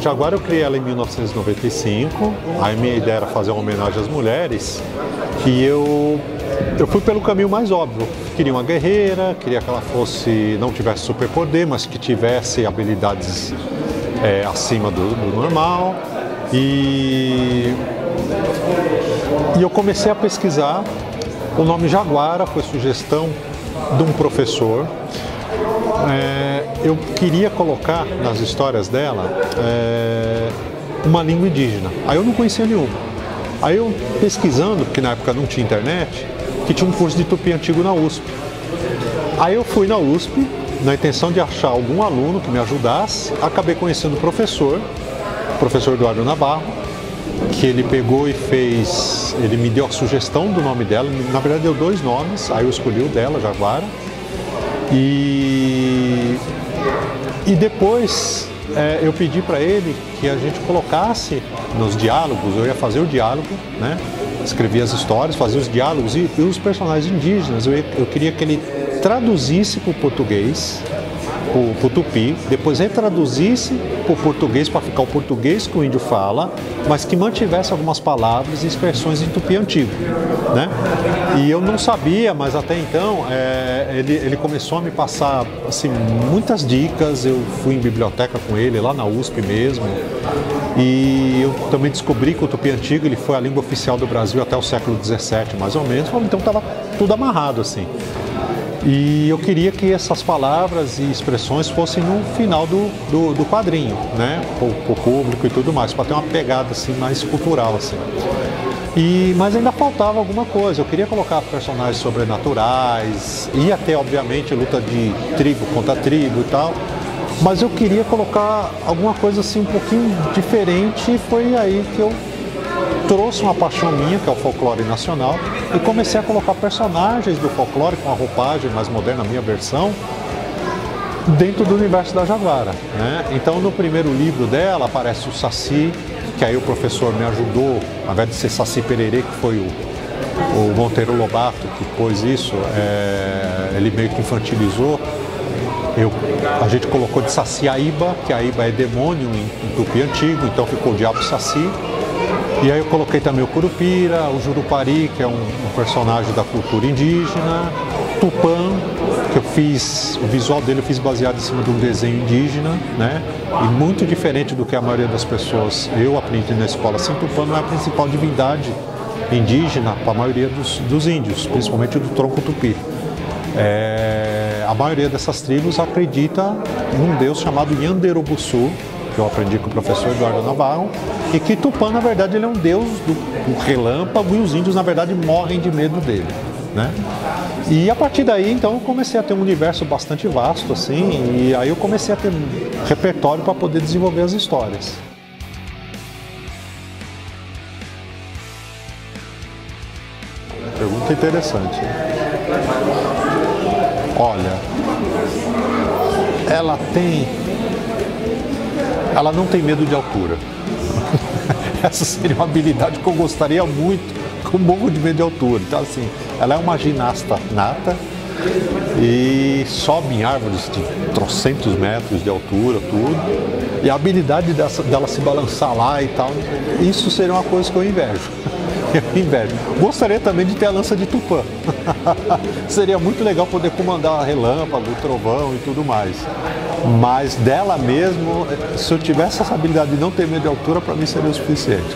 Jaguar eu criei ela em 1995, aí minha ideia era fazer uma homenagem às mulheres, e eu fui pelo caminho mais óbvio. Queria uma guerreira, queria que ela não tivesse superpoder, mas que tivesse habilidades acima do normal. E eu comecei a pesquisar. O nome Jaguara foi sugestão de um professor. Eu queria colocar nas histórias dela uma língua indígena. Aí eu não conhecia nenhuma. Aí eu pesquisando, porque na época não tinha internet, que tinha um curso de tupi antigo na USP. Aí eu fui na USP, na intenção de achar algum aluno que me ajudasse. Acabei conhecendo o professor Eduardo Navarro, que ele pegou e fez, ele me deu a sugestão do nome dela, na verdade deu 2 nomes, aí eu escolhi o dela, Jaguara. E depois eu pedi para ele que a gente colocasse nos diálogos, eu ia fazer o diálogo, né? Escrevia as histórias, fazia os diálogos e os personagens indígenas, eu queria que ele traduzisse para o português, para o tupi, depois retraduzisse para o português para ficar o português que o índio fala, mas que mantivesse algumas palavras e expressões em tupi antigo, né? E eu não sabia, mas até então ele começou a me passar assim, muitas dicas. Eu fui em biblioteca com ele, lá na USP mesmo, e eu também descobri que o tupi antigo ele foi a língua oficial do Brasil até o século XVII, mais ou menos, então estava tudo amarrado assim. E eu queria que essas palavras e expressões fossem no final do quadrinho, né? Para o público e tudo mais, para ter uma pegada assim, mais cultural. Assim. Mas ainda faltava alguma coisa. Eu queria colocar personagens sobrenaturais, ia ter, obviamente, luta de tribo contra tribo e tal, mas eu queria colocar alguma coisa assim um pouquinho diferente, e foi aí que eu trouxe uma paixão minha, que é o folclore nacional, e comecei a colocar personagens do folclore com a roupagem mais moderna, a minha versão, dentro do universo da Jaguara, né? Então, no primeiro livro dela aparece o Saci, que aí o professor me ajudou, ao invés de ser Saci Pererê, que foi o Monteiro Lobato que pôs isso, ele meio que infantilizou. A gente colocou de Saci Aíba, que Aíba é demônio em tupi antigo, então ficou o Diabo Saci. E aí eu coloquei também o Curupira, o Jurupari, que é um personagem da cultura indígena, Tupã, que eu fiz, o visual dele eu fiz baseado em cima de um desenho indígena, né? E muito diferente do que a maioria das pessoas, eu aprendi na escola, assim, Tupã não é a principal divindade indígena para a maioria dos índios, principalmente do tronco tupi. A maioria dessas tribos acredita num deus chamado Yanderobuçu, que eu aprendi com o professor Eduardo Navarro, e que Tupã, na verdade, ele é um deus do relâmpago, e os índios, na verdade, morrem de medo dele, né? E a partir daí, então, eu comecei a ter um universo bastante vasto, assim, e aí eu comecei a ter um repertório para poder desenvolver as histórias. Pergunta interessante. Olha, ela não tem medo de altura. Essa seria uma habilidade que eu gostaria muito, com um pouco de medo de altura. Então, assim, ela é uma ginasta nata e sobe em árvores de trocentos metros de altura, tudo. E a habilidade dela se balançar lá e tal, isso seria uma coisa que eu invejo. Eu invejo. Gostaria também de ter a lança de Tupã. Seria muito legal poder comandar relâmpago, trovão e tudo mais. Mas dela mesmo, se eu tivesse essa habilidade de não ter medo de altura, para mim seria o suficiente.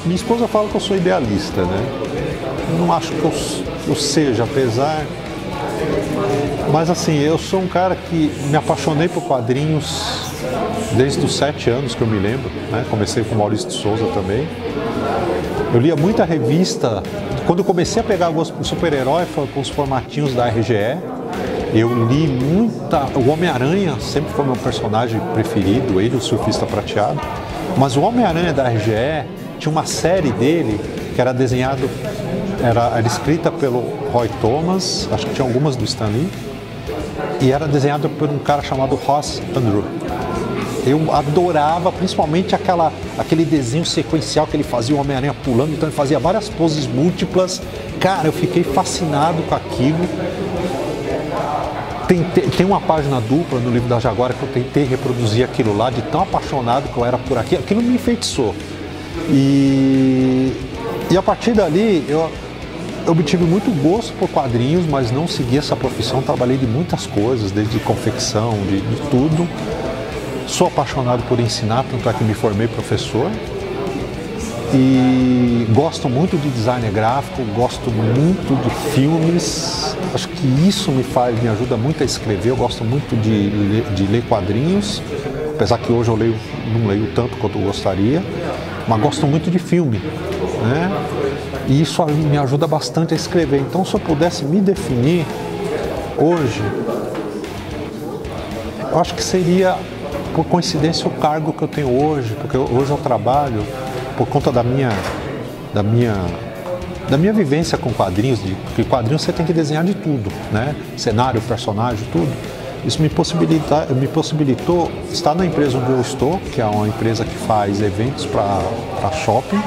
Minha esposa fala que eu sou idealista, né? Não acho que eu seja, apesar... Mas assim, eu sou um cara que me apaixonei por quadrinhos desde os 7 anos que eu me lembro, né? Comecei com Maurício de Souza também. Eu lia muita revista. Quando eu comecei a pegar o super-herói, foi com os formatinhos da RGE. Eu li muita... O Homem-Aranha sempre foi meu personagem preferido, ele, o surfista prateado. Mas o Homem-Aranha da RGE tinha uma série dele que era desenhado, era escrita pelo Roy Thomas, acho que tinha algumas do Stan Lee, e era desenhado por um cara chamado Ross Andru. Eu adorava, principalmente aquele desenho sequencial que ele fazia, o Homem-Aranha pulando, então ele fazia várias poses múltiplas. Cara, eu fiquei fascinado com aquilo. Tem uma página dupla no livro da Jaguara que eu tentei reproduzir aquilo lá, de tão apaixonado que eu era por aquilo. Aquilo me enfeitiçou. E a partir dali, eu obtive muito gosto por quadrinhos, mas não segui essa profissão. Trabalhei de muitas coisas, desde confecção, de tudo. Sou apaixonado por ensinar, tanto é que me formei professor. E gosto muito de design gráfico, gosto muito de filmes. Acho que isso me ajuda muito a escrever. Eu gosto muito de ler quadrinhos, apesar que hoje eu não leio tanto quanto eu gostaria, mas gosto muito de filme, né? E isso me ajuda bastante a escrever. Então, se eu pudesse me definir hoje, eu acho que seria, por coincidência, o cargo que eu tenho hoje, porque hoje eu trabalho por conta da minha vivência com quadrinhos, porque quadrinhos você tem que desenhar de tudo, né? Cenário, personagem, tudo. Isso me possibilitou estar na empresa onde eu estou, que é uma empresa que faz eventos para shopping,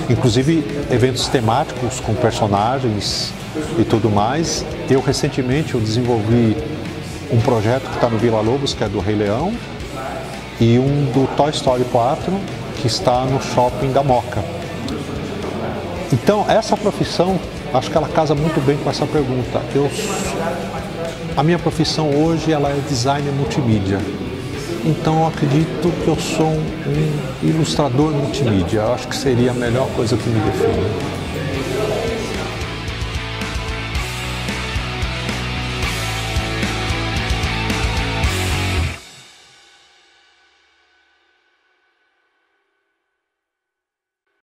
inclusive eventos temáticos com personagens e tudo mais. Recentemente eu desenvolvi um projeto que está no Vila Lobos, que é do Rei Leão, e um do Toy Story 4, que está no shopping da Moca. Então, essa profissão, acho que ela casa muito bem com essa pergunta. A minha profissão hoje, ela é designer multimídia. Então, eu acredito que eu sou um ilustrador multimídia. Eu acho que seria a melhor coisa que me define.